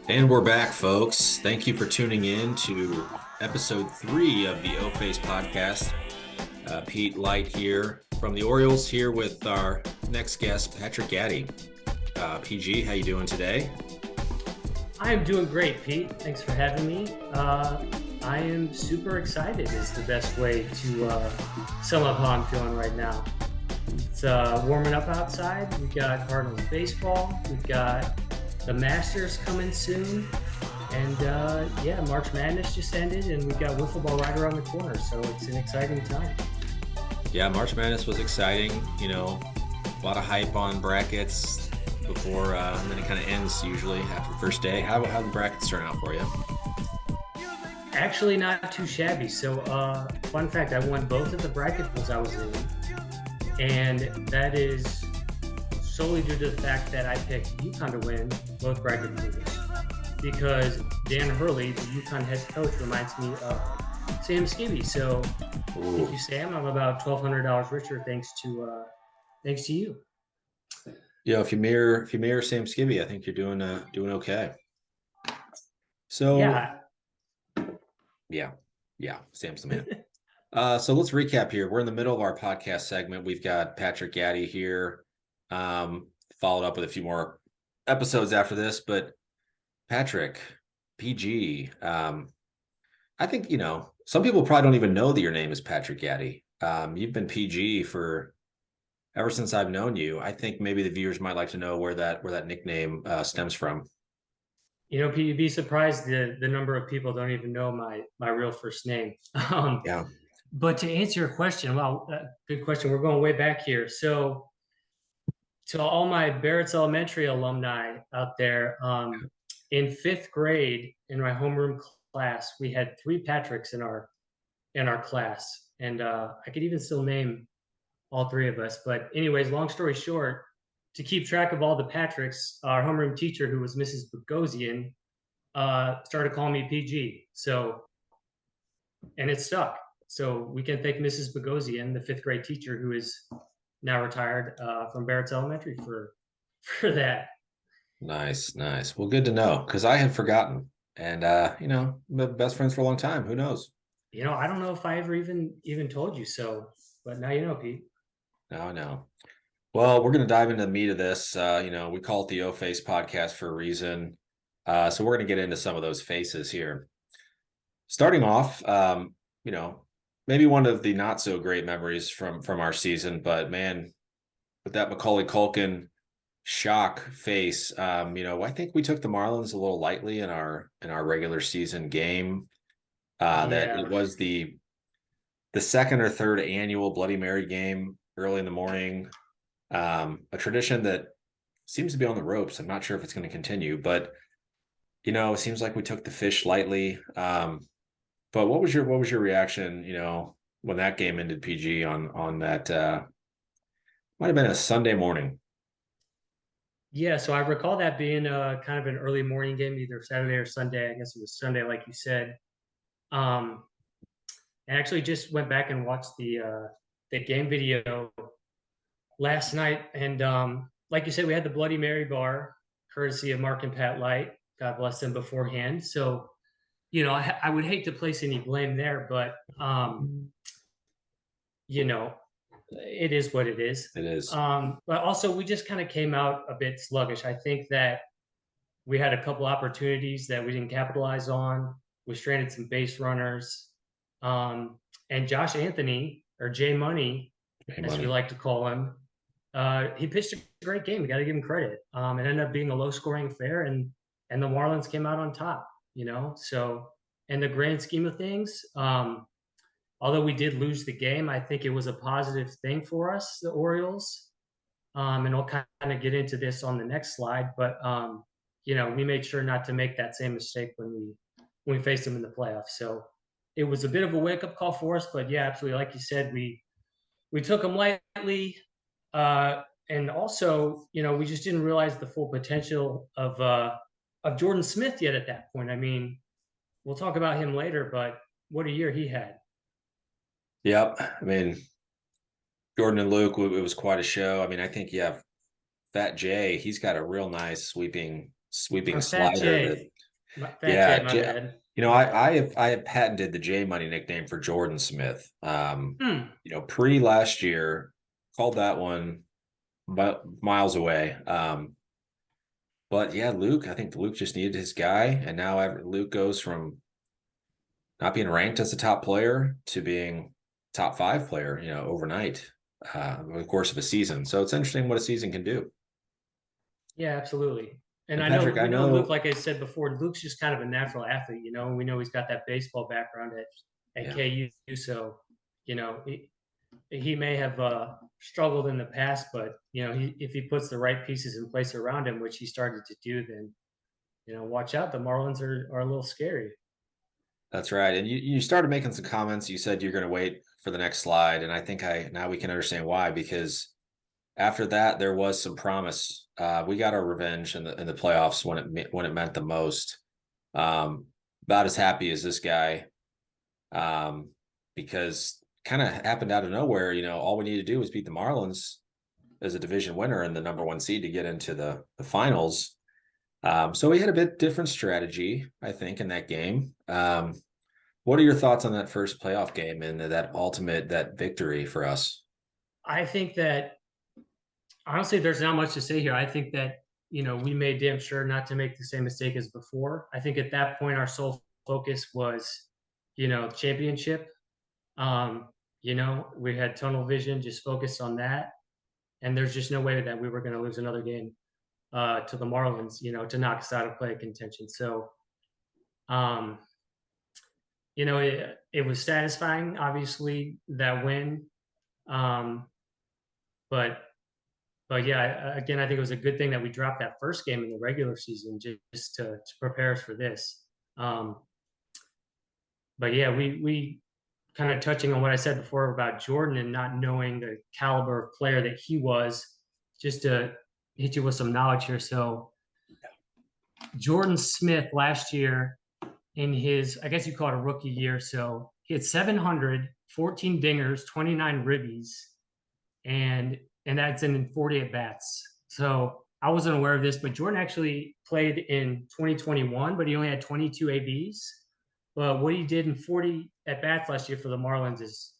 And we're back, folks. Thank you for tuning in to episode 3 of the O-Face podcast. Pete Light here from the Orioles, here with our next guest, Patrick Gatti. PG, how you doing today? I am doing great, Pete. Thanks for having me. I am super excited is the best way to sum up how I'm feeling right now. It's warming up outside. We've got Cardinals baseball. We've got the Masters coming soon. And March Madness just ended, and we've got wiffle ball right around the corner. So it's an exciting time. Yeah, March Madness was exciting. A lot of hype on brackets before, and then it kind of ends usually after the first day. How the brackets turn out for you? Actually, not too shabby. So, fun fact, I won both of the bracket pools I was in. And that is solely due to the fact that I picked UConn to win both bracket pools. Because Dan Hurley, the UConn head coach, reminds me of Sam Skibby. So thank you, Sam. I'm about $1,200 richer thanks to you. Yeah, if you mirror Sam Skibby, I think you're doing okay. So yeah, Sam's the man. So let's recap here. We're in the middle of our podcast segment. We've got Patrick Gatti here, followed up with a few more episodes after this. But Patrick, PG, I think, some people probably don't even know that your name is Patrick Gatti. You've been PG for ever since I've known you. I think maybe the viewers might like to know where that nickname stems from. Pete, you'd be surprised the number of people don't even know my real first name. Yeah. But to answer your question, good question. We're going way back here. So to all my Barrett's Elementary alumni out there, in fifth grade in my homeroom class, we had 3 Patricks in our class, and I could even still name all 3 of us. But anyways, long story short, to keep track of all the Patricks, our homeroom teacher, who was Mrs. Bogosian, started calling me PG. So, and it stuck. So we can thank Mrs. Bogosian, the 5th grade teacher, who is now retired from Barrett's Elementary for that. Nice. Well, good to know, because I had forgotten. And been best friends for a long time. Who knows? I don't know if I ever even told you so, but now you know, Pete. No. Well, we're going to dive into the meat of this. We call it the O-Face podcast for a reason. So we're going to get into some of those faces here. Starting off, maybe one of the not so great memories from our season, but man, with that Macaulay Culkin shock face, I think we took the Marlins a little lightly in our regular season game. That it was the second or third annual Bloody Mary game early in the morning. A tradition that seems to be on the ropes. I'm not sure if it's going to continue, but it seems like we took the fish lightly. But what was your reaction, when that game ended, PG, on that might have been a Sunday morning? Yeah, so I recall that being kind of an early morning game, either Saturday or Sunday. I guess it was Sunday, like you said. I actually just went back and watched the game video last night, and like you said, we had the Bloody Mary bar, courtesy of Mark and Pat Light. God bless them beforehand. So, I would hate to place any blame there, but it is what it is. It is. But also, we just kind of came out a bit sluggish. I think that we had a couple opportunities that we didn't capitalize on. We stranded some base runners. And Josh Anthony, or Jay Money, as we like to call him, he pitched a great game. We got to give him credit. It ended up being a low-scoring affair, and the Marlins came out on top. So in the grand scheme of things, although we did lose the game, I think it was a positive thing for us, the Orioles. And I'll kind of get into this on the next slide, but we made sure not to make that same mistake when we faced them in the playoffs. So it was a bit of a wake-up call for us, but yeah, absolutely, like you said, we took them lightly, and also, we just didn't realize the full potential of Jordan Smith yet at that point. I mean, we'll talk about him later, but what a year he had. Yep. I mean, Jordan and Luke, it was quite a show. I mean, I think you have Fat Jay. He's got a real nice sweeping Fat slider Jay. Fat J, Yeah, my bad. you know, My bad. I have patented the J Money nickname for Jordan Smith. Hmm. You know, pre last year, called that one but miles away. But yeah, Luke, I think Luke just needed his guy, and now Luke goes from not being ranked as a top player to being top five player, you know, overnight, over the course of a season. So it's interesting what a season can do. Yeah, absolutely. And And I know Patrick, I we know Luke, know, like I said before, Luke's just kind of a natural athlete, you know. We know he's got that baseball background at yeah, KU, so you know he may have struggled in the past, but you know if he puts the right pieces in place around him, which he started to do, then you know watch out. The Marlins are a little scary. that's right. And you started making some comments. You said you're going to wait for the next slide, and I think I now we can understand why, because after that there was some promise. We got our revenge in the playoffs when it meant the most. Um, about as happy as this guy, um, because kind of happened out of nowhere. You know, all we need to do is beat the Marlins as a division winner and the number one seed to get into the finals. So we had a bit different strategy, I think, in that game. What are your thoughts on that first playoff game and that victory for us? I think that honestly, there's not much to say here. I think that you know we made damn sure not to make the same mistake as before. I think at that point our sole focus was, you know, championship. Um, you know, we had tunnel vision, just focused on that, and there's just no way that we were going to lose another game to the Marlins, you know, to knock us out of play contention. So, um, you know, it was satisfying, obviously, that win. Um, but but yeah, again, I think it was a good thing that we dropped that first game in the regular season just to prepare us for this. Um, but yeah, we kind of touching on what I said before about Jordan and not knowing the caliber of player that he was, just to hit you with some knowledge here. So Jordan Smith last year in his, I guess you call it a rookie year. So he had 700, 14 dingers, 29 ribbies, and that's in 40 at bats. So I wasn't aware of this, but Jordan actually played in 2021, but he only had 22 ABs. But what he did in 40 at bats last year for the Marlins is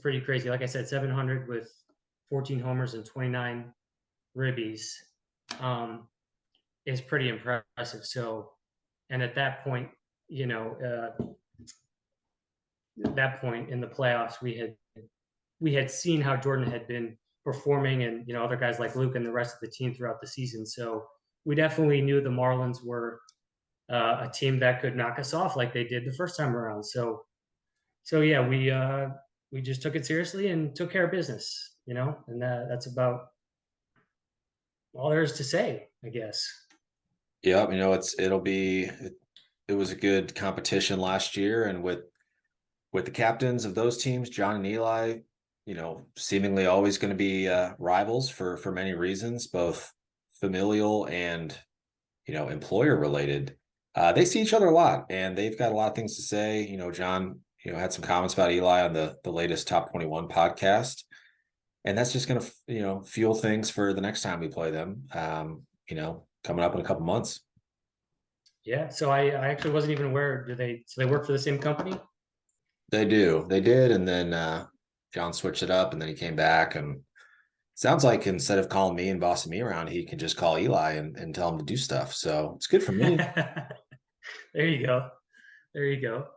pretty crazy. Like I said, 700 with 14 homers and 29 ribbies um, is pretty impressive. So, and at that point, you know, that point in the playoffs, we had seen how Jordan had been performing, and you know other guys like Luke and the rest of the team throughout the season. So we definitely knew the Marlins were a team that could knock us off like they did the first time around. So yeah, we just took it seriously and took care of business, you know, and that's about all there is to say, I guess. Yeah, you know, it was a good competition last year, and with the captains of those teams, John and Eli, you know, seemingly always going to be rivals for many reasons, both familial and you know employer related. They see each other a lot, and they've got a lot of things to say. You know, John, you know, had some comments about Eli on the latest Top 21 podcast, and that's just going to you know fuel things for the next time we play them. You know, coming up in a couple months. Yeah. So I actually wasn't even aware. Do they? So they work for the same company? They do. They did. And then John switched it up and then he came back. And sounds like instead of calling me and bossing me around, he can just call Eli and tell him to do stuff. So it's good for me. There you go. There you go.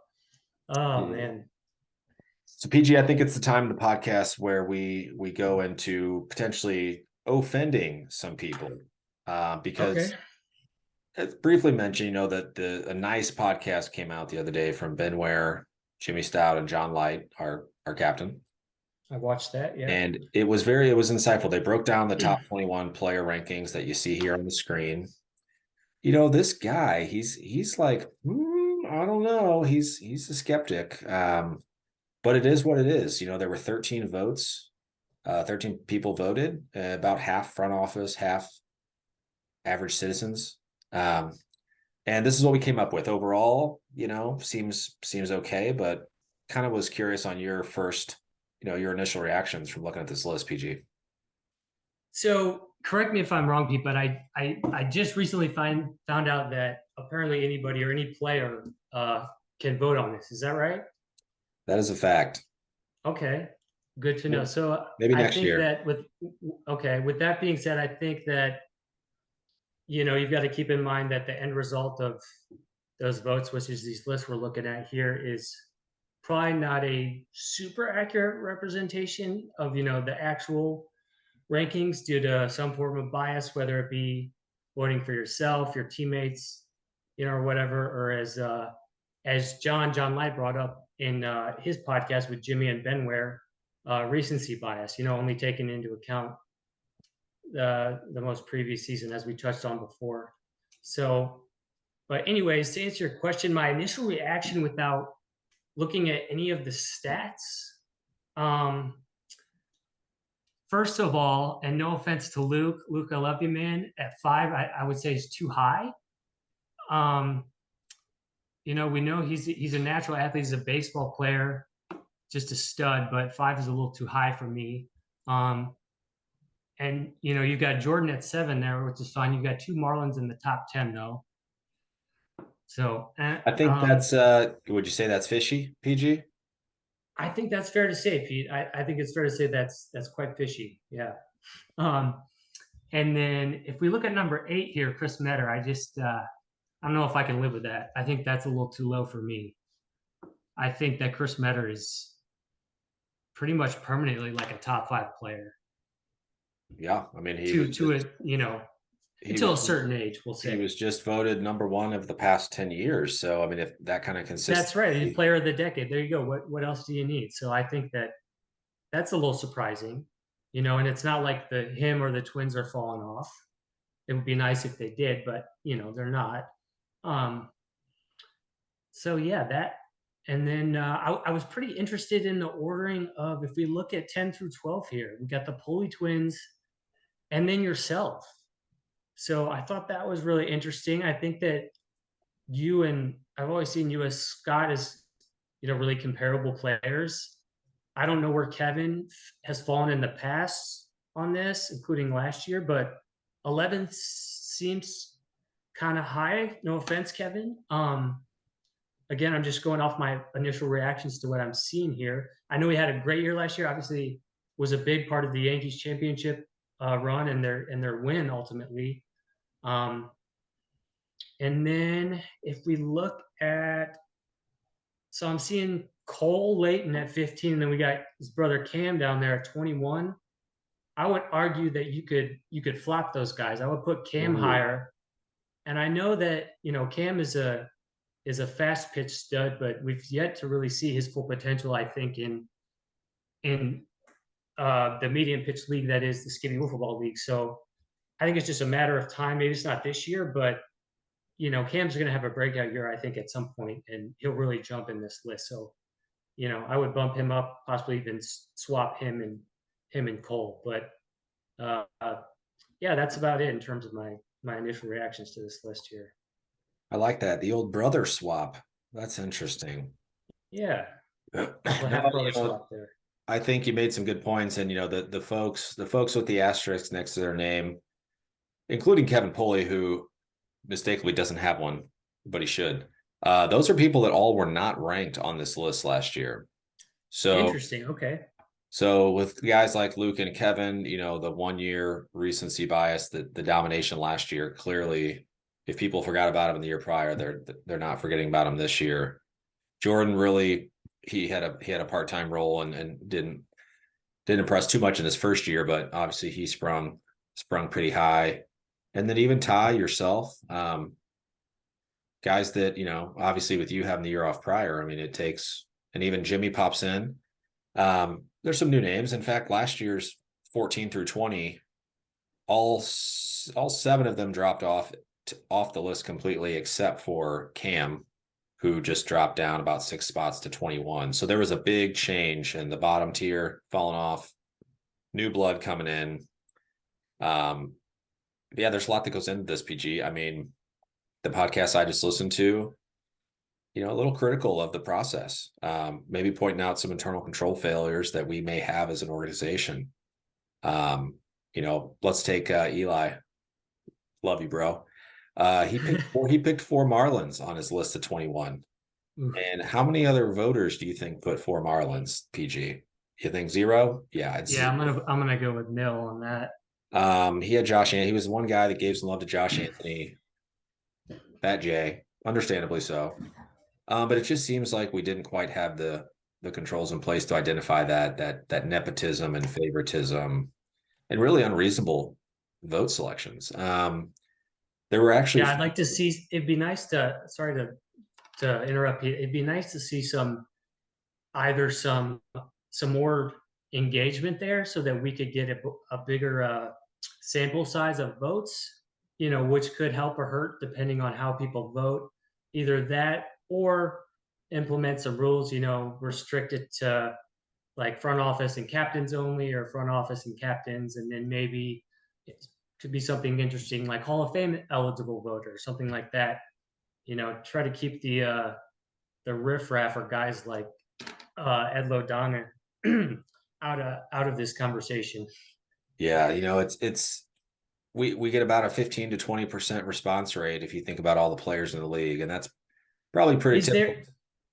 Oh Yeah. man. So PG, I think it's the time in the podcast where we go into potentially offending some people. Okay. Because as briefly mentioned, you know, that a nice podcast came out the other day from Ben Ware, Jimmy Stout, and John Light, our captain. I watched that. Yeah. And it was insightful. They broke down the top 21 player rankings that you see here on the screen. You know, this guy, he's like, I don't know. He's a skeptic. But it is what it is. You know, there were 13 votes. 13 people voted, about half front office, half average citizens. Um, and this is what we came up with. Overall, you know, seems okay, but kind of was curious on your first, you know, your initial reactions from looking at this list, PG. So correct me if I'm wrong, Pete, but I just recently found out that apparently anybody or any player can vote on this. Is that right? That is a fact. Okay, good to know. So Maybe I next think year. that with that being said, I think that you've got to keep in mind that the end result of those votes, which is these lists we're looking at here, is probably not a super accurate representation of the actual rankings due to some form of bias, whether it be voting for yourself, your teammates, or whatever, or as John Light brought up in his podcast with Jimmy and Ben Ware, recency bias, only taking into account the most previous season, as we touched on before. So, but anyways, to answer your question, my initial reaction without looking at any of the stats, um, first of all, and no offense to Luke, I love you, man. At 5, I would say is too high. Um, we know he's a natural athlete, he's a baseball player, just a stud, but 5 is a little too high for me. And you've got Jordan at 7 there, which is fine. You've got 2 Marlins in the top 10 though. So I think that's would you say that's fishy, PG? I think that's fair to say, Pete. I think it's fair to say that's quite fishy. Yeah. Um, and then if we look at number 8 here, Chris Metter, I don't know if I can live with that. I think that's a little too low for me. I think that Chris Metter is pretty much permanently like a top 5 player. Yeah, I mean until a certain age, we'll say. He was just voted number 1 of the past 10 years. So I mean, if that kind of consistency. That's right. He's player of the decade. There you go. What else do you need? So I think that's a little surprising, and it's not like him or the Twins are falling off. It would be nice if they did, but they're not. So yeah, that, and then I was pretty interested in the ordering of, if we look at 10 through 12 here, we got the Pulley Twins and then yourself. So I thought that was really interesting. I think that I've always seen you as Scott as, really comparable players. I don't know where Kevin has fallen in the past on this, including last year, but 11th seems kind of high. No offense, Kevin. Again, I'm just going off my initial reactions to what I'm seeing here. I know he had a great year last year. Obviously, was a big part of the Yankees championship run and their win ultimately. And then if we look at, so I'm seeing Cole Layton at 15, and then we got his brother Cam down there at 21. I would argue that you could flop those guys. I would put Cam higher. And I know that, Cam is a fast pitch stud, but we've yet to really see his full potential, I think, in the medium pitch league that is the Skinny Wiffle Ball League. So I think it's just a matter of time. Maybe it's not this year, but Cam's going to have a breakout year, I think, at some point, and he'll really jump in this list. So, I would bump him up, possibly even swap him and Cole. But yeah, that's about it in terms of my initial reactions to this list here. I like that. The old brother swap. That's interesting. Yeah. Swap there. I think you made some good points, and the folks with the asterisk next to their name, including Kevin Pulley, who mistakenly doesn't have one, but he should. Those are people that all were not ranked on this list last year. So interesting. Okay. So with guys like Luke and Kevin, the 1 year recency bias, the domination last year, clearly, if people forgot about him in the year prior, they're not forgetting about him this year. Jordan really, he had a part-time role and didn't impress too much in his first year, but obviously he sprung pretty high. And then even Ty, yourself, guys that, obviously with you having the year off prior, I mean, it takes, and even Jimmy pops in. There's some new names. In fact, last year's 14 through 20, all 7 of them dropped off the list completely, except for Cam, who just dropped down about 6 spots to 21. So there was a big change in the bottom tier falling off, new blood coming in. Yeah, there's a lot that goes into this, PG. I mean, the podcast I just listened to, a little critical of the process, maybe pointing out some internal control failures that we may have as an organization. let's take Eli. Love you, bro. He picked four Marlins on his list of 21. Oof. And how many other voters do you think put four Marlins, PG? You think zero? Yeah, it's Yeah, zero. I'm gonna go with nil on that. He had Josh He was the one guy that gave some love to Josh Anthony, Fat J, understandably so. But it just seems like we didn't quite have the controls in place to identify that nepotism and favoritism and really unreasonable vote selections. There were actually Yeah, I'd like to see. It'd be nice to. Sorry to interrupt you. It'd be nice to see either some more engagement there, so that we could get a bigger sample size of votes. Which could help or hurt depending on how people vote. Either that or implement some rules. Restricted to like front office and captains only, or front office and captains, and then maybe it could be something interesting like Hall of Fame eligible voter, something like that. Try to keep the riffraff or guys like Ed Lodana out of this conversation. Yeah, it's we get about a 15 to 20% response rate if you think about all the players in the league, and that's probably pretty Is typical. there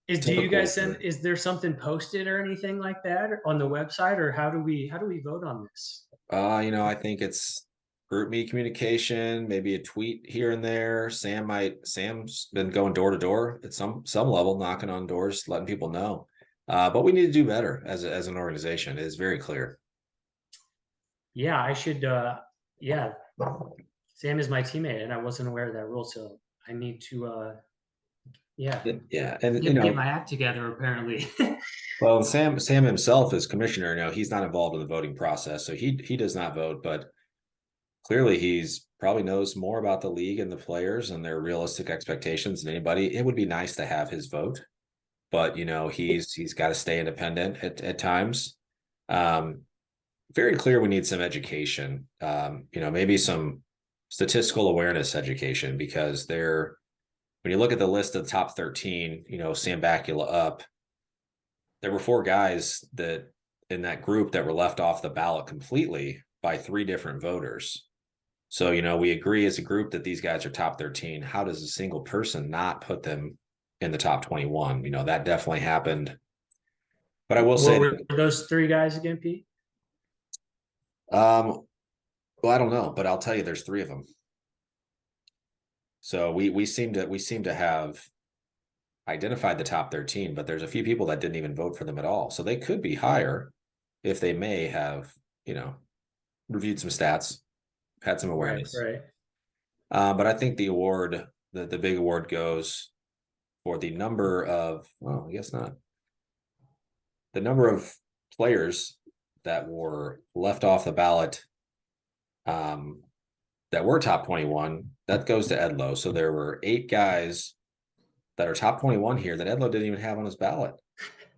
do you Typical guys send, is there something posted or anything like that on the website, or how do we vote on this? I think it's group me communication, maybe a tweet here and there. Sam's been going door to door at some level, knocking on doors, letting people know. But we need to do better as an organization. It is very clear. Yeah, I should. Yeah, Sam is my teammate, and I wasn't aware of that rule, so I need to. Yeah, Yeah, and get my act together. Apparently. well, Sam himself is commissioner. He's not involved in the voting process, so he does not vote. But clearly, he's probably knows more about the league and the players and their realistic expectations than anybody. It would be nice to have his vote, but he's got to stay independent at times. Um, Very clear we need some education. Maybe some statistical awareness education, because when you look at the list of the top 13, Sam Bakula up, there were four guys that in that group that were left off the ballot completely by three different voters. So, we agree as a group that these guys are top 13. How does a single person not put them in the top 21? That definitely happened. But I will What say were that, those three guys again, Pete? well, I don't know, but I'll tell you there's three of them. So we seem to have identified the top 13, but there's a few people that didn't even vote for them at all. So they could be higher if they may have, reviewed some stats, had some Right, awareness. right. But I think the big award goes for the number of, well, I guess not, the number of players that were left off the ballot that were top 21. That goes to Edlow. So there were 8 guys that are top 21 here that Edlow didn't even have on his ballot.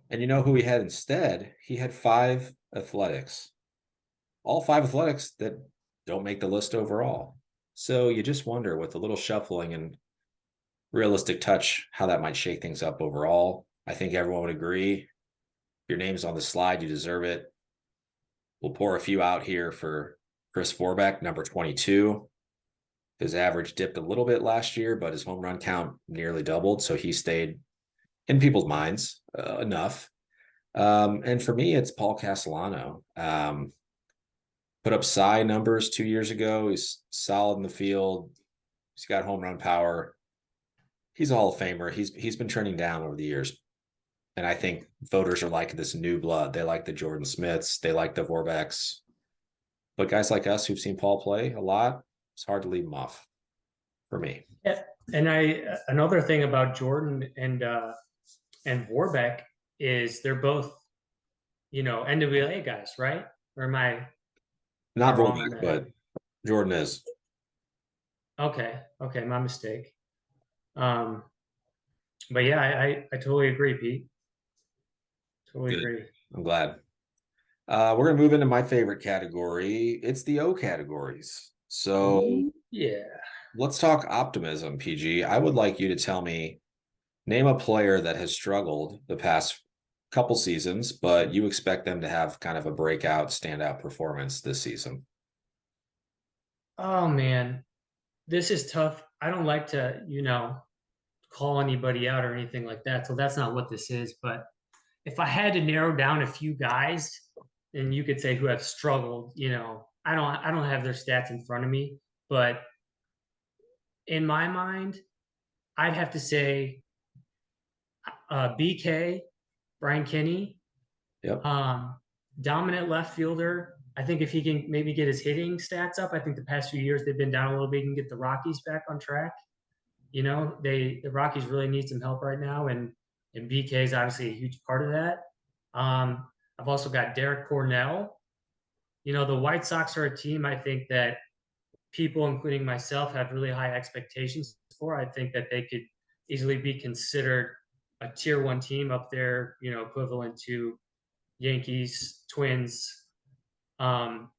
And you know who he had instead? He had 5 athletics, all 5 athletics that don't make the list overall. So you just wonder, with a little shuffling and realistic touch, how that might shake things up overall. I think everyone would agree. Your name's on the slide, you deserve it. We'll pour a few out here for Chris Forbeck, number 22. His average dipped a little bit last year, but his home run count nearly doubled. So he stayed in people's minds enough. And for me, it's Paul Castellano. Put up Cy numbers 2 years ago. He's solid in the field. He's got home run power. He's a Hall of Famer. He's been trending down over the years. And I think voters are like this new blood. They like the Jordan Smiths. They like the Vorbecks. But guys like us who've seen Paul play a lot, it's hard to leave him off for me. Yeah. And another thing about Jordan and Warbeck is they're both, NWA guys, right? Or am I Not wrong on Vorbeck, that? but Jordan is. Okay, my mistake. Um, but yeah, I totally agree, Pete. Totally Good. agree. I'm glad. We're going to move into my favorite category. It's the O categories. So Ooh, yeah. let's talk optimism, PG. I would like you to tell me, name a player that has struggled the past couple seasons, but you expect them to have kind of a breakout, standout performance this season. Oh man, this is tough. I don't like to, call anybody out or anything like that. So that's not what this is. But if I had to narrow down a few guys, and you could say who have struggled, I don't have their stats in front of me, but in my mind, I'd have to say BK, Brian Kinney, Yep. um, dominant left fielder. I think if he can maybe get his hitting stats up, I think the past few years they've been down a little bit. He can get the Rockies back on track. The Rockies really need some help right now, and BK is obviously a huge part of that. I've also got Derek Cornell. The White Sox are a team I think that people, including myself, have really high expectations for. I think that they could easily be considered a tier one team up there, equivalent to Yankees, Twins, um,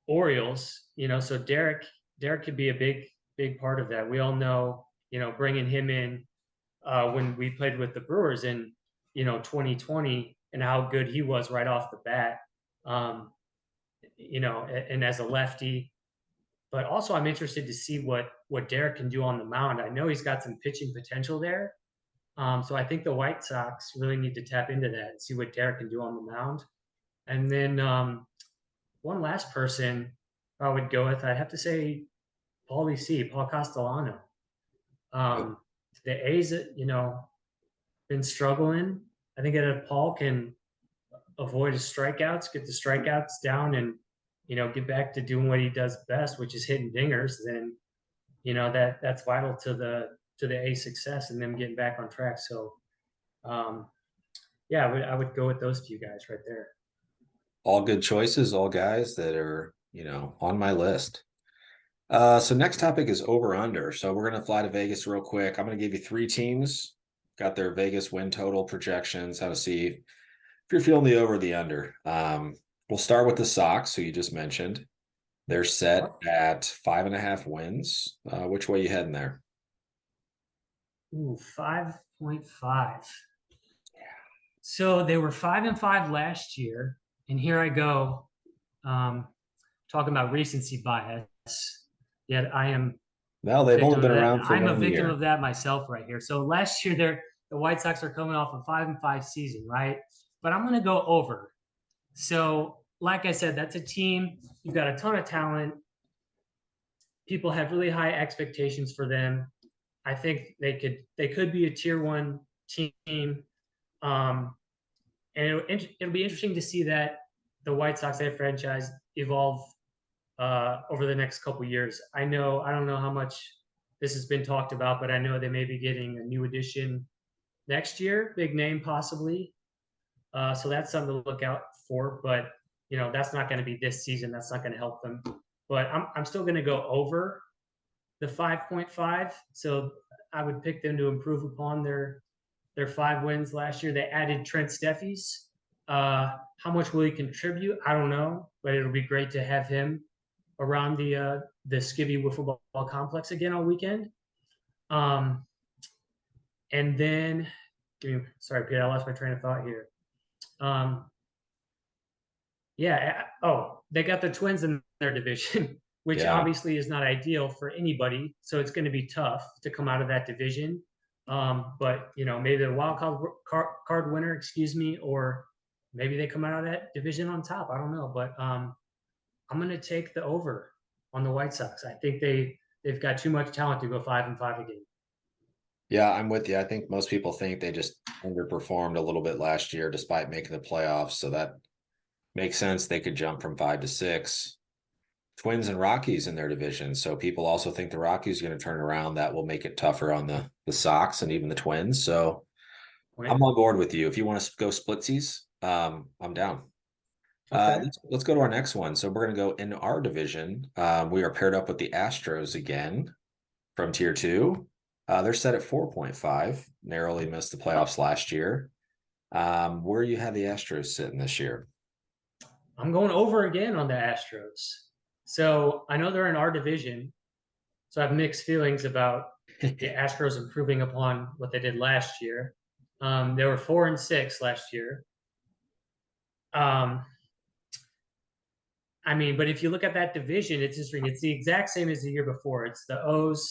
Orioles. So Derek could be a big part of that. We all know, bringing him in when we played with the Brewers in 2020 and how good he was right off the bat. Um, and as a lefty, but also I'm interested to see what Derek can do on the mound. I know he's got some pitching potential there. So I think the White Sox really need to tap into that and see what Derek can do on the mound. And then one last person I would go with, I'd have to say Paul Castellano. Yep. Um, the A's, been struggling. I think that if Paul can avoid his strikeouts, get the strikeouts down, and get back to doing what he does best, which is hitting dingers, then that's vital to the A success and them getting back on track. So um, yeah, I would go with those few guys right there. All good choices, all guys that are, on my list. So next topic is over under. So we're gonna fly to Vegas real quick. I'm gonna give you three teams, got their Vegas win total projections, how to see if you're feeling the over or the under. We'll start with the Sox, who you just mentioned. They're set at 5.5 wins. Which way you heading there? Ooh, 5.5. So they were 5-5 last year, and here I go, um, talking about recency bias. Yet I am Well, a they've only victim of been that. around for I'm a one victim year. of that myself right here. So last year, the White Sox are coming off a 5-5 season, right? But I'm going to go over. So, like I said, that's a team. You've got a ton of talent. People have really high expectations for them. I think they could be a tier one team. Um, and it'll be interesting to see that the White Sox, that franchise, evolve over the next couple years. I don't know how much this has been talked about, but I know they may be getting a new addition next year, big name possibly. So that's something to look out for. But that's not going to be this season. That's not going to help them. But I'm still going to go over the 5.5. So I would pick them to improve upon their 5 wins last year. They added Trent Steffies. How much will he contribute? I don't know, but it'll be great to have him around the Skibby Wiffle Ball Complex again all weekend. Um, and then, sorry, Peter, I lost my train of thought here. Um, yeah. Oh, they got the Twins in their division, which Yeah. obviously is not ideal for anybody. So it's going to be tough to come out of that division. But maybe the wild card winner, excuse me, or maybe they come out of that division on top. I don't know, but I'm going to take the over on the White Sox. I think they've got too much talent to go 5-5 again. Yeah, I'm with you. I think most people think they just underperformed a little bit last year despite making the playoffs. So that makes sense. They could jump from 5 to 6. Twins and Rockies in their division. So people also think the Rockies are going to turn around. That will make it tougher on the Sox and even the Twins. So I'm on board with you. If you want to go splitsies, I'm down. Okay. Let's go to our next one. So we're going to go in our division. We are paired up with the Astros again from tier two. They're set at 4.5, narrowly missed the playoffs last year. Where you have the Astros sitting this year? I'm going over again on the Astros. So I know they're in our division. So I have mixed feelings about the Astros improving upon what they did last year. They were 4-6 last year. Um, I mean, but if you look at that division, it's interesting. It's the exact same as the year before. It's the O's,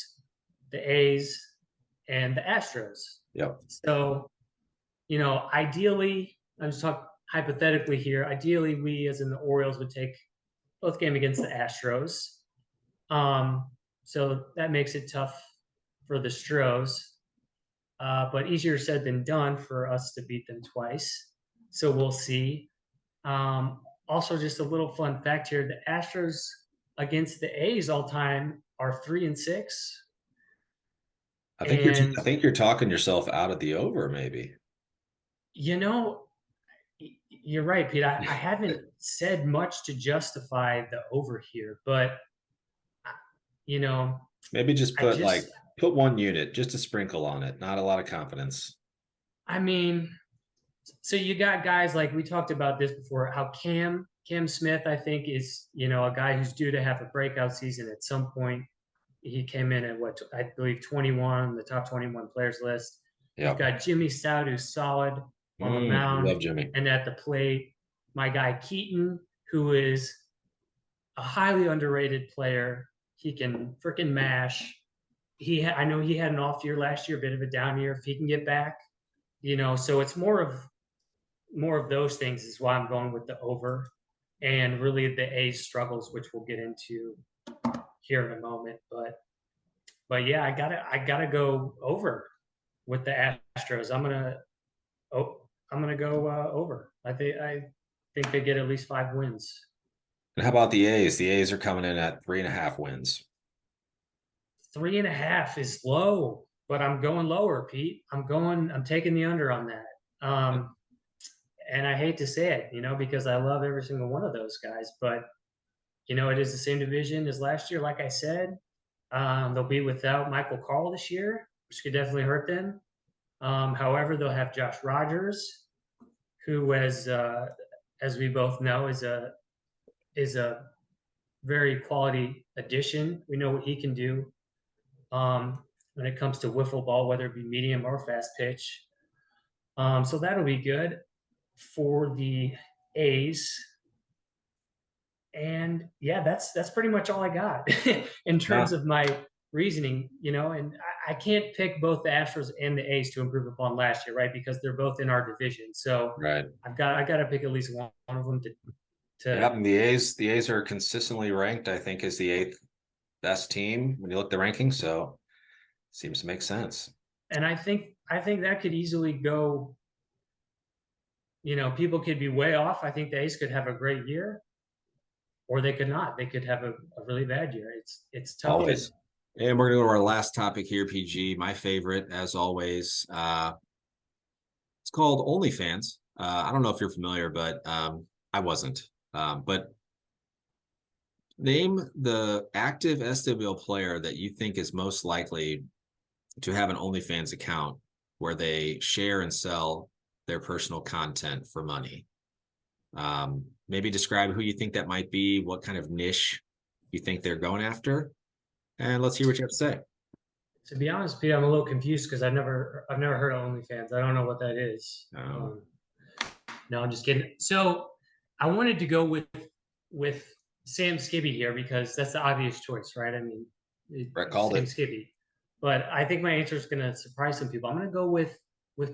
the A's, and the Astros. Yep. So, ideally, I'm just talking hypothetically here. Ideally, we, as in the Orioles, would take both game against the Astros. So that makes it tough for the Stros, but easier said than done for us to beat them twice. So we'll see. Also, just a little fun fact here: the Astros against the A's all time are 3-6, I and think you're talking yourself out of the over, maybe. you know, you're right, Pete. I haven't said much to justify the over here, but you know, Maybe just I put like just, put one unit, just a sprinkle on it. Not a lot of confidence. I mean, so you got guys like we talked about this before. How Cam Smith, I think, is a guy who's due to have a breakout season at some point. He came in at what I believe 21, the top 21 players list. You've Yep. got Jimmy Stout, who's solid on the mound Love Jimmy. and at the plate. My guy Keaton, who is a highly underrated player. He can freaking mash. I know he had an off year last year, a bit of a down year. If he can get back, so it's more of those things is why I'm going with the over, and really the A's struggles, which we'll get into here in a moment. But yeah, I gotta go over with the Astros. I'm gonna go over. I think they get at least 5 wins. And how about the A's? The A's are coming in at 3.5 wins. 3.5 is low, but I'm going lower, Pete. I'm taking the under on that. And I hate to say it, because I love every single one of those guys, but it is the same division as last year. Like I said, they'll be without Michael Carl this year, which could definitely hurt them. However, they'll have Josh Rogers, who, as we both know, is a very quality addition. We know what he can do when it comes to wiffle ball, whether it be medium or fast pitch. So that'll be good for the A's. And yeah, that's pretty much all I got in terms Yeah. of my reasoning, and I can't pick both the Astros and the A's to improve upon last year, right? Because they're both in our division. So Right. I got to pick at least one of them Yeah. to And the A's are consistently ranked, I think, as the eighth best team when you look at the rankings. So seems to make sense. and I think that could easily go, people could be way off. I think the A's could have a great year, or they could not. They could have a really bad year. It's tough to. Always. And we're going to go to our last topic here, PG. My favorite, as always. It's called OnlyFans. I don't know if you're familiar, but I wasn't. But name the active SWBL player that you think is most likely to have an OnlyFans account where they share and sell their personal content for money. Maybe describe who you think that might be, what kind of niche you think they're going after, and let's hear what you have to say. To be honest, Pete, I'm a little confused because I've never heard of OnlyFans. I don't know what that is. No, I'm just kidding. So I wanted to go with Sam Skibby here because that's the obvious choice, right? I mean, Brett called Sam it. Skibby. But I think my answer is going to surprise some people. I'm going to go with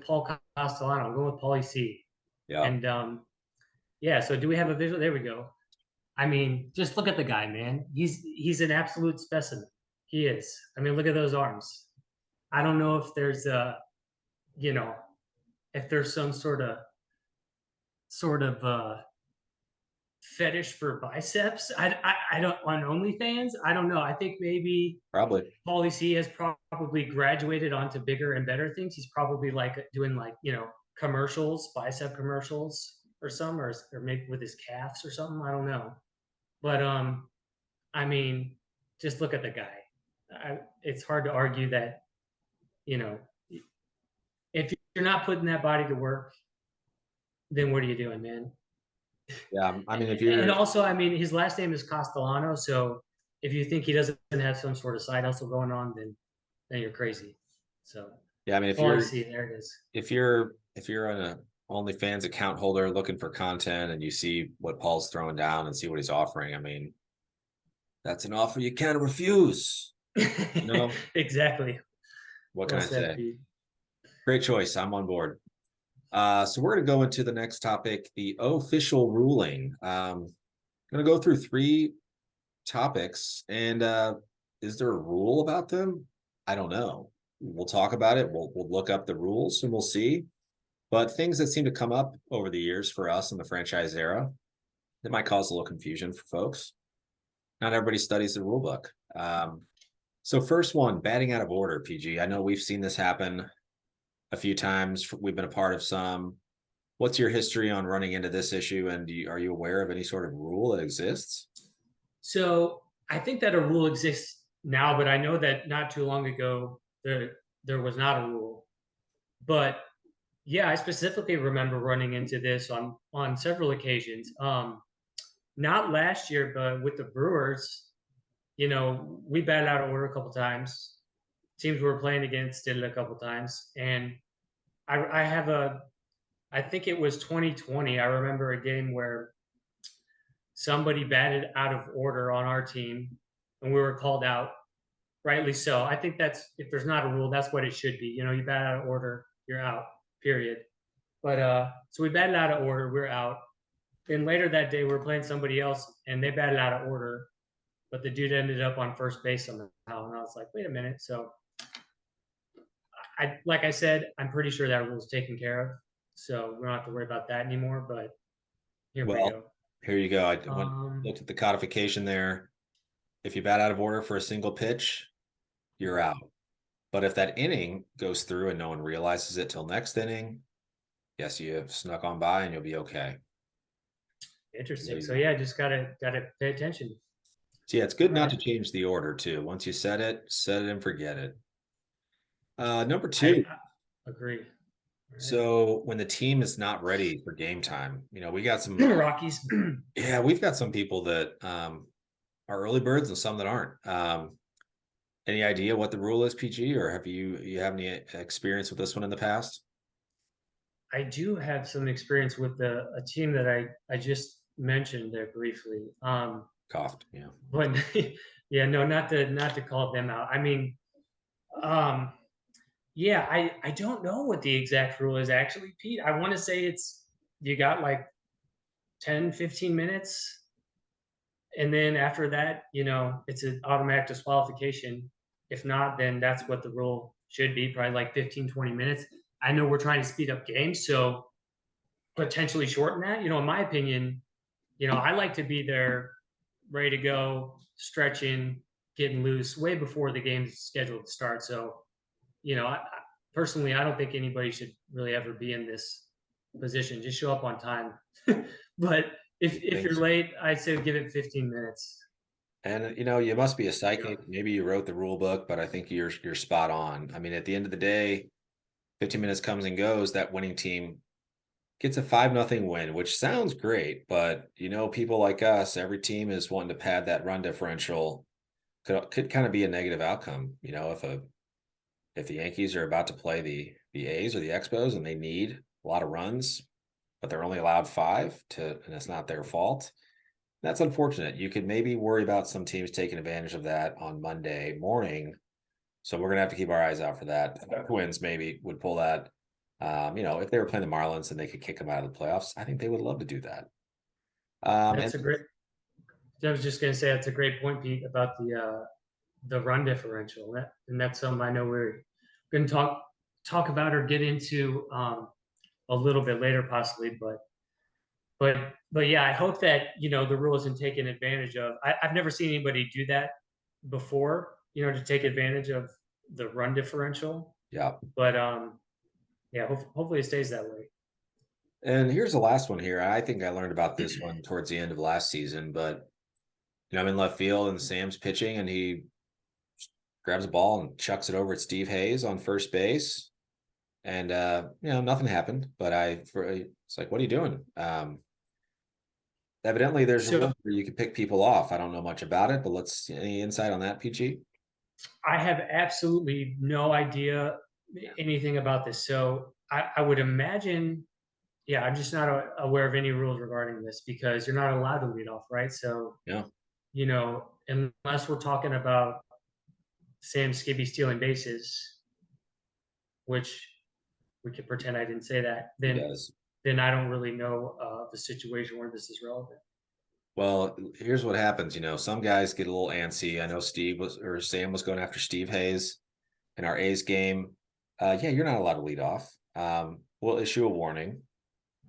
Paul Castellano. I'm going with Paulie C. Yeah. And yeah, so do we have a visual? There we go. I mean, just look at the guy, man. He's an absolute specimen. He is. I mean, look at those arms. I don't know if there's you know, if there's some sort of fetish for biceps. I don't on OnlyFans. I don't know. I think maybe Probably. Paulie C has probably graduated onto bigger and better things. He's probably like doing like commercials, bicep commercials or maybe with his calves or something. I don't know. But I mean, just look at the guy. It's hard to argue that you know if you're not putting that body to work, then what are you doing, man? Yeah. I mean, if And you're, also, I mean, his last name is Castellano, so if you think he doesn't have some sort of side hustle going on, then you're crazy. So yeah, I mean, Paulie C, there it is. if you're in a OnlyFans account holder looking for content and you see what Paul's throwing down and see what he's offering, I mean, that's an offer you can't refuse. You know, Exactly. what can Well I said, say? Pete. Great choice. I'm on board. So we're going to go into the next topic, the O-fficial ruling. I'm going to go through three topics, and is there a rule about them? I don't know. We'll talk about it. We'll look up the rules and we'll see. But things that seem to come up over the years for us in the franchise era that might cause a little confusion for folks. Not everybody studies the rule book. So first one, batting out of order, PG. I know we've seen this happen a few times. We've been a part of some. What's your history on running into this issue, and are you aware of any sort of rule that exists? So I think that a rule exists now, but I know that not too long ago there was not a rule. But yeah, I specifically remember running into this on several occasions. Not last year, but with the Brewers, we batted out of order a couple times. Teams we were playing against did it a couple times, and I have I think it was 2020. I remember a game where somebody batted out of order on our team, and we were called out. Rightly so. I think that's if there's not a rule, that's what it should be. You bat out of order, you're out. Period. But so we batted out of order, we're out. Then later that day, we were playing somebody else, and they batted out of order, but the dude ended up on first base somehow, and I was like, wait a minute. So like I said, I'm pretty sure that rule is taken care of, so we don't have to worry about that anymore. But here we Well, go. here you go. I Um, looked at the codification there. If you bat out of order for a single pitch, you're out. But if that inning goes through and no one realizes it till next inning, yes, you have snuck on by and you'll be okay. There Interesting. you So go. yeah, just gotta pay attention. So yeah, it's All good not right. to change the order too. Once you set it and forget it. Number I two. agree. All right. So when the team is not ready for game time, we got some. Rockies. Yeah, we've got some people that are early birds and some that aren't. Any idea what the rule is, PG, or you have any experience with this one in the past? I do have some experience with a team that I just mentioned there briefly. Coughed. Yeah. But yeah, no, not to call them out. I mean, um, yeah, I don't know what the exact rule is actually, Pete. I want to say it's you got like 10, 15 minutes, and then after that, it's an automatic disqualification. If not, then that's what the rule should be, probably like 15, 20 minutes. I know we're trying to speed up games, so potentially shorten that. In my opinion, I like to be there, ready to go, stretching, getting loose way before the game's scheduled to start. So, personally, I don't think anybody should really ever be in this position. Just show up on time. But if you're Things. late, I'd say give it 15 minutes. And you must be a psychic. Maybe you wrote the rule book, but I think you're spot on. I mean, at the end of the day, 15 minutes comes and goes. That winning team gets a 5-0 win, which sounds great, but people like us, every team is wanting to pad that run differential. Could kind of be a negative outcome. If the Yankees are about to play the A's or the Expos and they need a lot of runs, but they're only allowed 5 and it's not their fault. That's unfortunate. You could maybe worry about some teams taking advantage of that on Monday morning. So we're gonna have to keep our eyes out for that. Twins maybe would pull that. If they were playing the Marlins and they could kick them out of the playoffs, I think they would love to do that. And That's a great. I was just going to say that's a great point, Pete, about the run differential, and that's something I know we're going to talk about or get into a little bit later, possibly. But yeah, I hope that the rule isn't taken advantage of. I've never seen anybody do that before, to take advantage of the run differential. yeah. But yeah, hopefully it stays that way. And here's the last one here. I think I learned about this one towards the end of last season, but I'm in left field and Sam's pitching and he grabs a ball and chucks it over at Steve Hayes on first base. And nothing happened, but it's like, what are you doing? Evidently there's a So rule where you can pick people off. I don't know much about it, but any insight on that, PG? I have absolutely no idea anything about this. So I would imagine Yeah, I'm just not aware of any rules regarding this because you're not allowed to lead off, right? So, Yeah, unless we're talking about Sam Skibby stealing bases, which we could pretend I didn't say that, he then does. I don't really know the situation where this is relevant. Well, here's what happens. Some guys get a little antsy. I know Sam was going after Steve Hayes in our A's game. Yeah, you're not allowed to lead off. We'll issue a warning.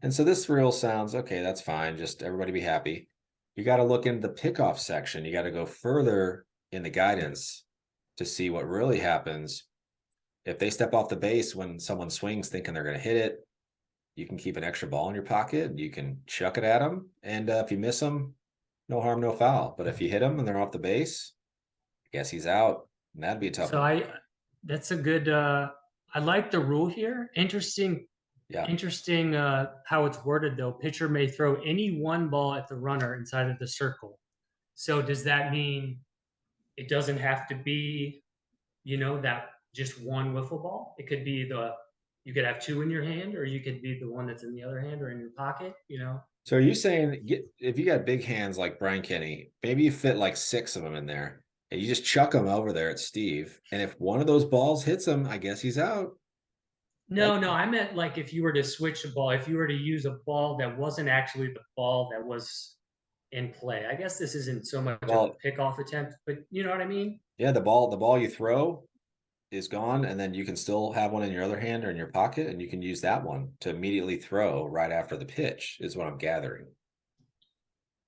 And so this rule sounds okay. That's fine. Just everybody be happy. You got to look into the pickoff section. You got to go further in the guidance to see what really happens. If they step off the base when someone swings thinking they're going to hit it, you can keep an extra ball in your pocket. You can chuck it at them. And if you miss them, no harm, no foul. But if you hit them and they're off the base, I guess he's out. And that'd be a tough So one. that's a good. I like the rule here. Yeah. Interesting how it's worded though. Pitcher may throw any one ball at the runner inside of the circle. So does that mean it doesn't have to be, that just one wiffle ball? It could be you could have two in your hand, or you could be the one that's in the other hand or in your pocket. So are you saying if you got big hands like Brian Kenny, maybe you fit like six of them in there and you just chuck them over there at Steve. And if one of those balls hits him, I guess he's out. That No, I meant like if you were to switch a ball, if you were to use a ball that wasn't actually the ball that was in play. I guess this isn't so much of a well, pickoff attempt, but you know what I mean? yeah, the ball you throw is gone, and then you can still have one in your other hand or in your pocket, and you can use that one to immediately throw right after the pitch, is what I'm gathering.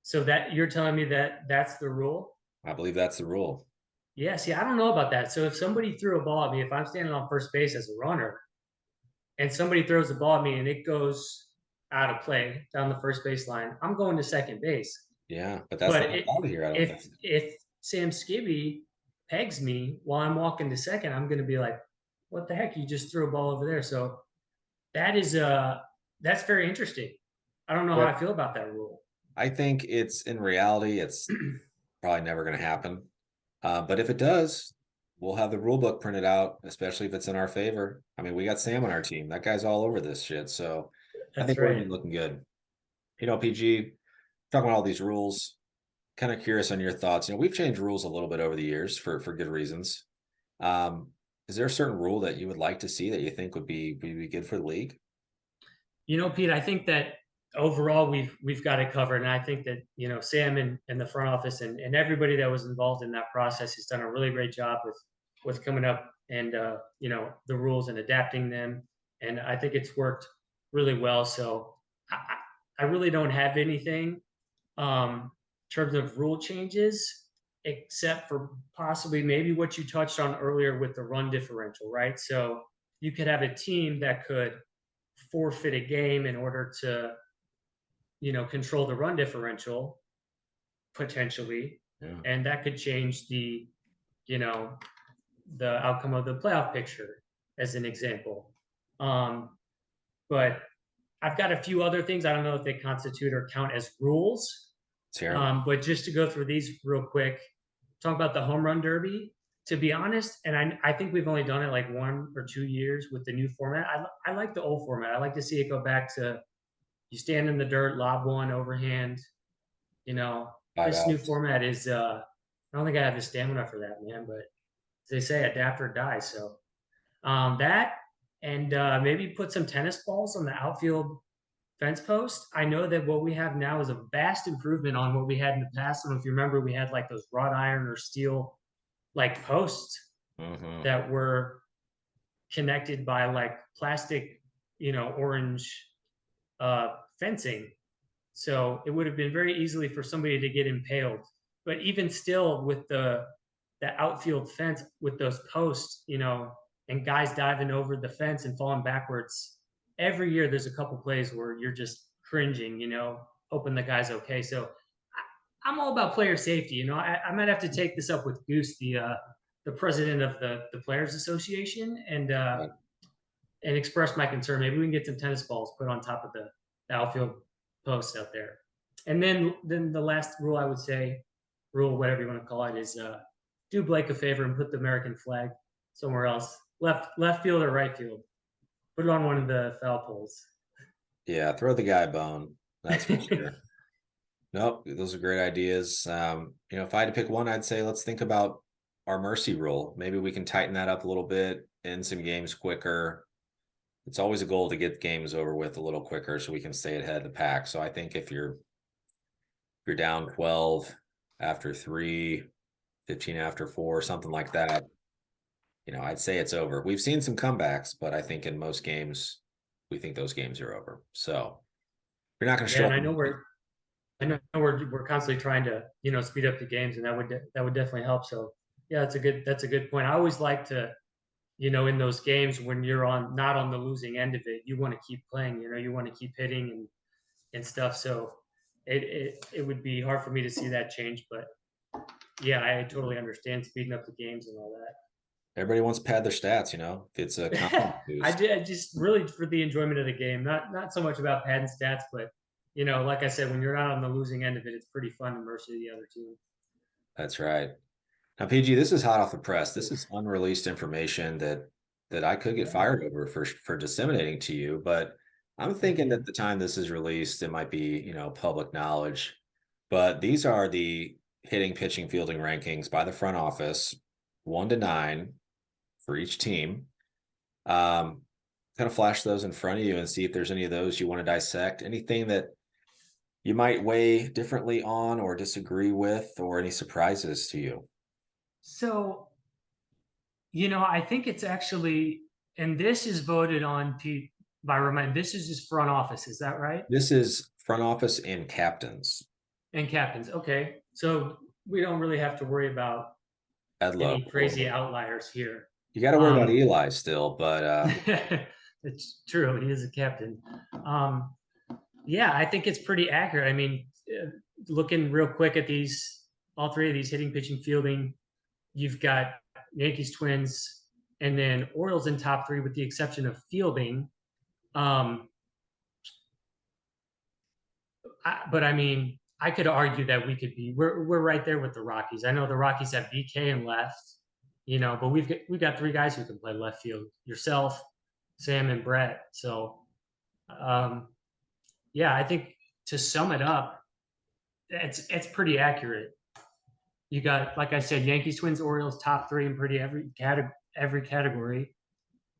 So that you're telling me that that's the rule? I believe that's the rule. Yeah, see, I don't know about that. So if somebody threw a ball at me, if I'm standing on first base as a runner and somebody throws the ball at me and it goes out of play down the first baseline, I'm going to second base. Yeah, but that's But not allowed here, I don't think. if Sam Skibby pegs me while I'm walking to second, I'm going to be like, "What the heck? You just threw a ball over there." So that is that's very interesting. I don't know how I Yep. feel about that rule. I think it's in reality, it's probably never going to happen. But if it does, we'll have the rule book printed out, especially if it's in our favor. I mean, we got Sam on our team. That guy's all over this shit. So I That's think we're gonna right. be looking good. PG, talking about all these rules, kind of curious on your thoughts. We've changed rules a little bit over the years for good reasons. Is there a certain rule that you would like to see that you think would be good for the league? Pete, I think that overall we've got it covered. And I think that, Sam and the front office and everybody that was involved in that process has done a really great job with what's coming up and the rules and adapting them. And I think it's worked really well. So I really don't have anything in terms of rule changes, except for possibly maybe what you touched on earlier with the run differential, right? So you could have a team that could forfeit a game in order to, control the run differential potentially, Yeah. and that could change you know, the outcome of the playoff picture, as an example. Um, but I've got a few other things. I don't know if they constitute or count as rules. Let's hear 'em. But just to go through these real quick, talk about the home run derby. To be honest, and I think we've only done it like 1 or 2 years with the new format. I like the old format. I like to see it go back to you stand in the dirt, lob one overhand. You know, Five this new outs. format is. I don't think I have the stamina for that, man. But as they say, adapt or die. So that and maybe put some tennis balls on the outfield fence post. I know that what we have now is a vast improvement on what we had in the past. I don't know if you remember, we had like those wrought iron or steel like posts Mm-hmm. that were connected by like plastic, orange fencing. So it would have been very easily for somebody to get impaled. But even still, with the outfield fence with those posts, and guys diving over the fence and falling backwards, every year there's a couple plays where you're just cringing, hoping the guy's okay. So I'm all about player safety. I might have to take this up with Goose, the president of the Players Association, Right. and express my concern. Maybe we can get some tennis balls put on top of the outfield posts out there. And then the last rule I would say, rule whatever you want to call it, is do Blake a favor and put the American flag somewhere else, left field or right field. Put it on one of the foul poles. Yeah, throw the guy a bone. That's for sure. Nope, those are great ideas. If I had to pick one, I'd say let's think about our mercy rule. Maybe we can tighten that up a little bit, end some games quicker. It's always a goal to get games over with a little quicker so we can stay ahead of the pack. So I think if you're down 12 after 3, 15 after 4, something like that, I'd say it's over. We've seen some comebacks, but I think in most games, we think those games are over. So you're not going to Yeah, show and up. I know we're constantly trying to, speed up the games, and that would definitely help. So yeah, that's a good point. I always like to, in those games when you're not on the losing end of it, you want to keep playing, you want to keep hitting and stuff. So it would be hard for me to see that change, but yeah, I totally understand speeding up the games and all that. Everybody wants to pad their stats, it's a confidence boost. I just really for the enjoyment of the game, not so much about padding stats, but like I said, when you're not on the losing end of it, it's pretty fun to mercy the other team. That's right. Now, PG, this is hot off the press. This is unreleased information that I could get Yeah, fired over for disseminating to you, but I'm heck thinking yeah. that the time this is released, it might be, public knowledge. But these are the hitting, pitching, fielding rankings by the front office, 1 to 9 for each team. Kind of flash those in front of you and see if there's any of those you want to dissect. Anything that you might weigh differently on or disagree with, or any surprises to you. So, I think it's actually, and this is voted on by remind. This is just front office, is that right? This is front office and captains. And captains. Okay, so we don't really have to worry about Edlow. any crazy outliers here. You got to worry about Um, Eli still, but it's true. He is a captain. Um, yeah, I think it's pretty accurate. I mean, looking real quick at all three of these hitting, pitching, fielding, you've got Yankees, Twins, and then Orioles in top three, with the exception of fielding. Um, but I mean, I could argue that we're right there with the Rockies. I know the Rockies have BK and left, but we've got three guys who can play left field. Yourself, Sam, and Brett. So, um, yeah, I think to sum it up, it's pretty accurate. You got, like I said, Yankees, Twins, Orioles, top three in pretty every category,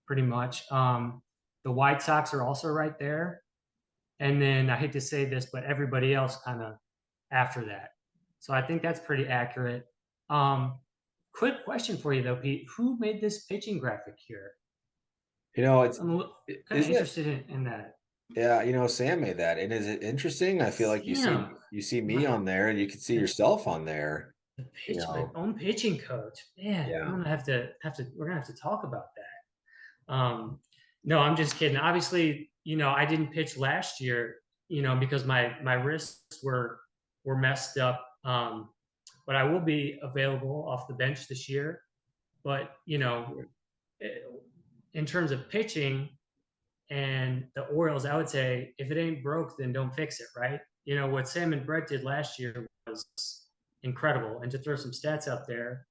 pretty much. The White Sox are also right there, and then I hate to say this, but everybody else kind of after that. So I think that's pretty accurate. Quick question for you though, Pete. Who made this pitching graphic here? it's I'm kind of isn't it? interested in that. Yeah, Sam made that, and is it interesting? I feel like you see Sam, you see me my on there, and you can see the, yourself on there. my own pitching coach. Man, I'm Yeah, gonna have to we're gonna have to talk about that. No, I'm just kidding. Obviously, I didn't pitch last year, because my wrists were messed up. But I will be available off the bench this year. But in terms of pitching and the Orioles, I would say if it ain't broke, then don't fix it, right? What Sam and Brett did last year was incredible. And to throw some stats out there,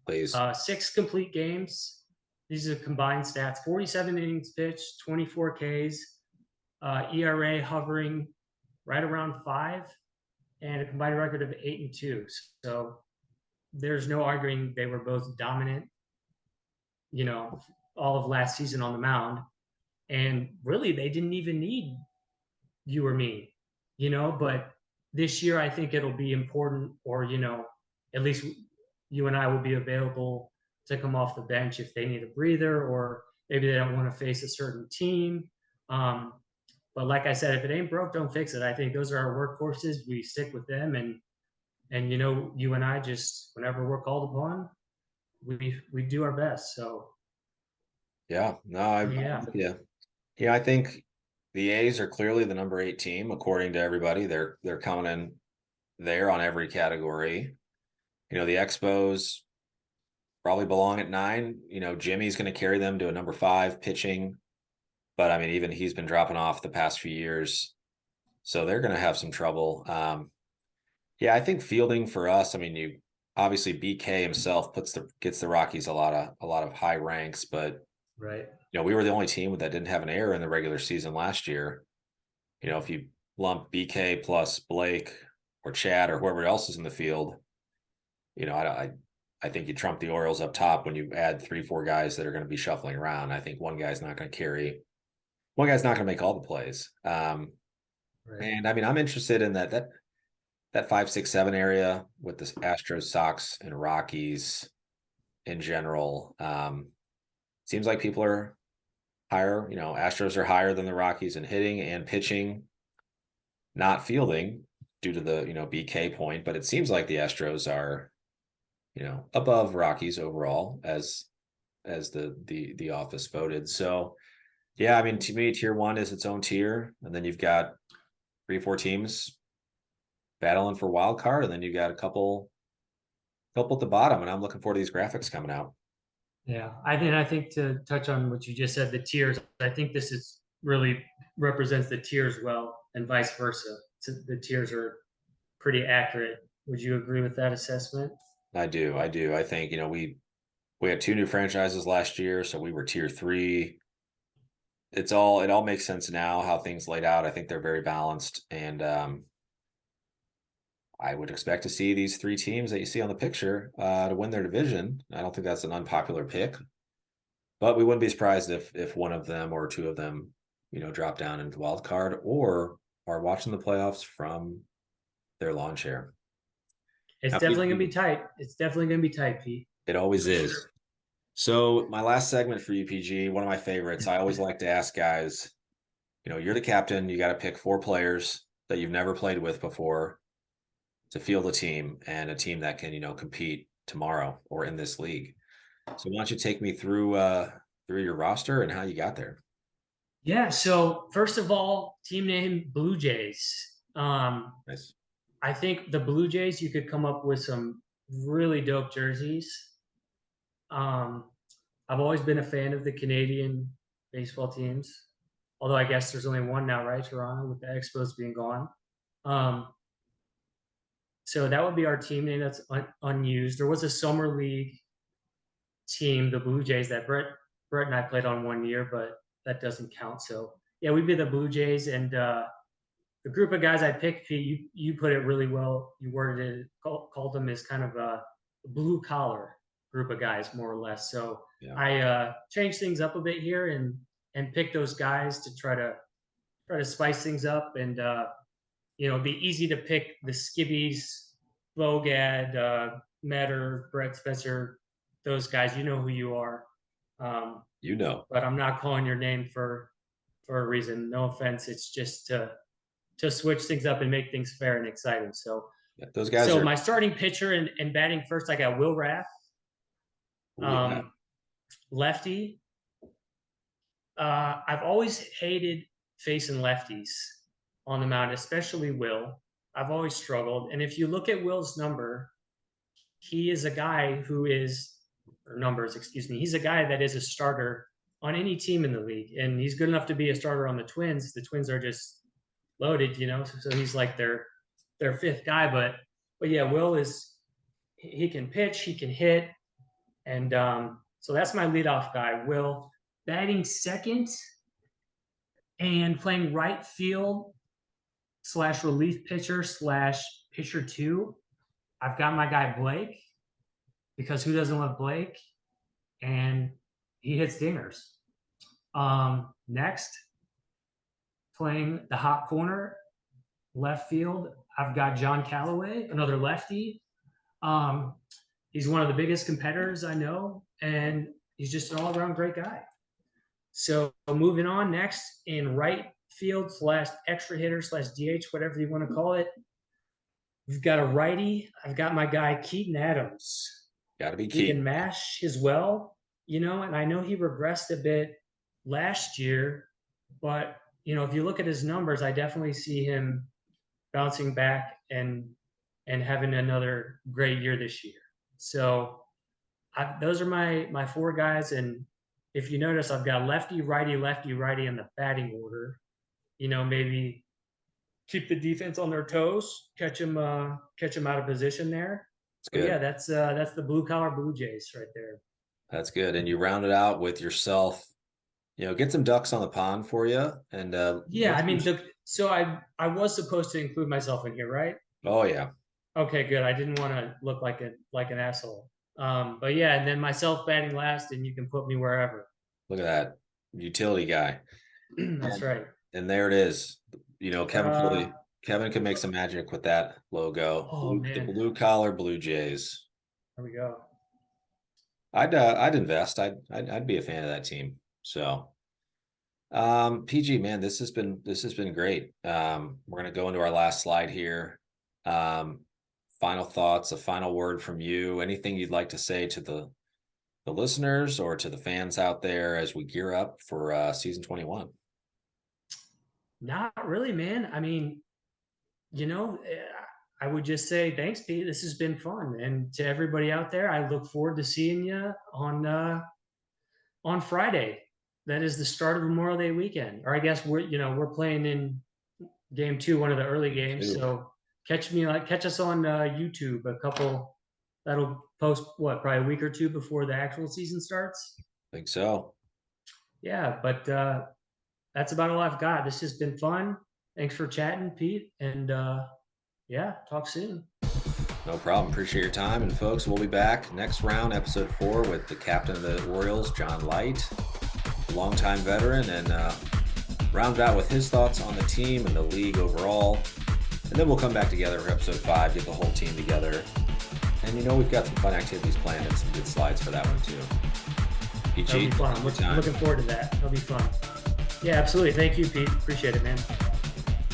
please. 6 complete games. These are combined stats: 47 innings pitched, 24 Ks, ERA hovering right around 5, and a combined record of 8-2. So there's no arguing they were both dominant, you know, all of last season on the mound. And really, they didn't even need you or me, but this year I think it'll be important, or, at least you and I will be available to come off the bench if they need a breather, or maybe they don't want to face a certain team. But like I said, if it ain't broke, don't fix it. I think those are our workhorses. We stick with them, and you and I just, whenever we're called upon, we do our best. So Yeah, no, I'm yeah, with you. Yeah, I think the A's are clearly the number 8 team according to everybody. They're coming in there on every category. The Expos probably belong at 9. Jimmy's going to carry them to a number 5 pitching, but I mean, even he's been dropping off the past few years, so they're going to have some trouble. Yeah, I think fielding for us. I mean, you obviously BK himself gets the Rockies a lot of high ranks, but right. we were the only team that didn't have an error in the regular season last year. If you lump BK plus Blake or Chad or whoever else is in the field, I think you trump the Orioles up top when you add 3, 4 guys that are going to be shuffling around. I think one guy's not going to carry. One guy's not going to make all the plays. Right. And I mean, I'm interested in that 5, 6, 7 area with the Astros, Sox, and Rockies in general. Seems like people are higher. Astros are higher than the Rockies in hitting and pitching, not fielding due to the BK point. But it seems like the Astros are above Rockies overall as the office voted. So yeah, I mean, to me, tier 1 is its own tier, and then you've got 3, 4 teams battling for wild card, and then you got a couple at the bottom. And I'm looking forward to these graphics coming out. Yeah, I think to touch on what you just said, the tiers. I think this is really represents the tiers well, and vice versa. So the tiers are pretty accurate. Would you agree with that assessment? I do. I think we had 2 new franchises last year, so we were tier 3. It all makes sense now how things laid out. I think they're very balanced, and I would expect to see these 3 teams that you see on the picture to win their division. I don't think that's an unpopular pick, but we wouldn't be surprised if one of them or 2 of them, drop down into wild card or are watching the playoffs from their lawn chair. It's Now, definitely gonna be tight. It's definitely gonna be tight, Pete. it always For is. sure. So my last segment for UPG, one of my favorites. I always like to ask guys, you're the captain. You got to pick 4 players that you've never played with before to field a team, and a team that can compete tomorrow or in this league. So why don't you take me through your roster and how you got there? Yeah. So first of all, team name Blue Jays. Nice. I think the Blue Jays, you could come up with some really dope jerseys. Um, I've always been a fan of the Canadian baseball teams, although I guess there's only one now, right? Toronto, with the Expos being gone. Um, so that would be our team name that's unused. There was a summer league team, the Blue Jays, that Brett and I played on one year, but that doesn't count. So yeah, we'd be the Blue Jays, and the group of guys I picked, Pete, you put it really well. You worded it, called them as kind of a blue collar group of guys, more or less. So Yeah. I changed things up a bit here and picked those guys to try to spice things up, and it'd be easy to pick the Skibbies, Bogad, Metter, Brett Spencer, those guys. You know who you are. Um, You know. but I'm not calling your name for a reason. No offense. It's just to switch things up and make things fair and exciting. So, Yeah, those guys so are. my starting pitcher and batting first, I got Will Rath, Ooh, yeah. lefty. I've always hated facing lefties on the mound, especially Will. I've always struggled. And if you look at Will's number, he is a guy who is, or numbers, excuse me, he's a guy that is a starter on any team in the league. And he's good enough to be a starter on the Twins. The Twins are just loaded, so he's like their 5th guy. But yeah, Will is, he can pitch, he can hit, and so that's my leadoff guy, Will. Batting second and playing right field slash relief pitcher slash pitcher 2. I've got my guy Blake, because who doesn't love Blake? And he hits dingers. Next, playing the hot corner, left field, I've got John Callaway, another lefty. Um, he's one of the biggest competitors I know, and he's just an all-around great guy. So moving on, next in right field slash extra hitter slash DH, whatever you want to call it, we've got a righty. I've got my guy Keaton Adams. Got to be He key. can mash as well, and I know he regressed a bit last year, but if you look at his numbers, I definitely see him bouncing back and having another great year this year. So those are my 4 guys, and if you notice, I've got lefty, righty in the batting order. Maybe keep the defense on their toes, catch them out of position there. It's But yeah, good. that's the blue collar Blue Jays right there. That's good. And you round it out with yourself Get some ducks on the pond for you, and Yeah, I mean, so I was supposed to include myself in here, right? oh yeah, Okay, good. I didn't want to look like an asshole. But yeah, and then myself batting last, and you can put me wherever. look at that utility guy. That's And, right. and there it is. Uh, Kevin can make some magic with that logo. oh The man, blue collar Blue Jays. there we go. I'd invest. I'd be a fan of that team. So PG, man, this has been great. We're gonna go into our last slide here. Um, Final thoughts, a final word from you. Anything you'd like to say to the listeners or to the fans out there as we gear up for season 21? Not really, man. I mean, you know, I would just say thanks, Pete. This has been fun, and to everybody out there, I look forward to seeing you on Friday. That is the start of Memorial Day weekend, or I guess we're playing in game two, one of the early games. Two. So catch us on YouTube. That'll post probably a week or two before the actual season starts. Think so. Yeah, but that's about all I've got. This has been fun. Thanks for chatting, Pete, and yeah, talk soon. No problem. Appreciate your time. And folks, we'll be back next round, episode 4, with the captain of the Orioles, John Light, longtime veteran, and round out with his thoughts on the team and the league overall. And then we'll come back together for episode 5, get the whole team together. And we've got some fun activities planned and some good slides for that one too. That'll be fun. I'm looking forward to that. That'll be fun. Yeah, absolutely. Thank you, Pete. Appreciate it, man.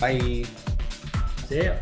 Bye. See ya.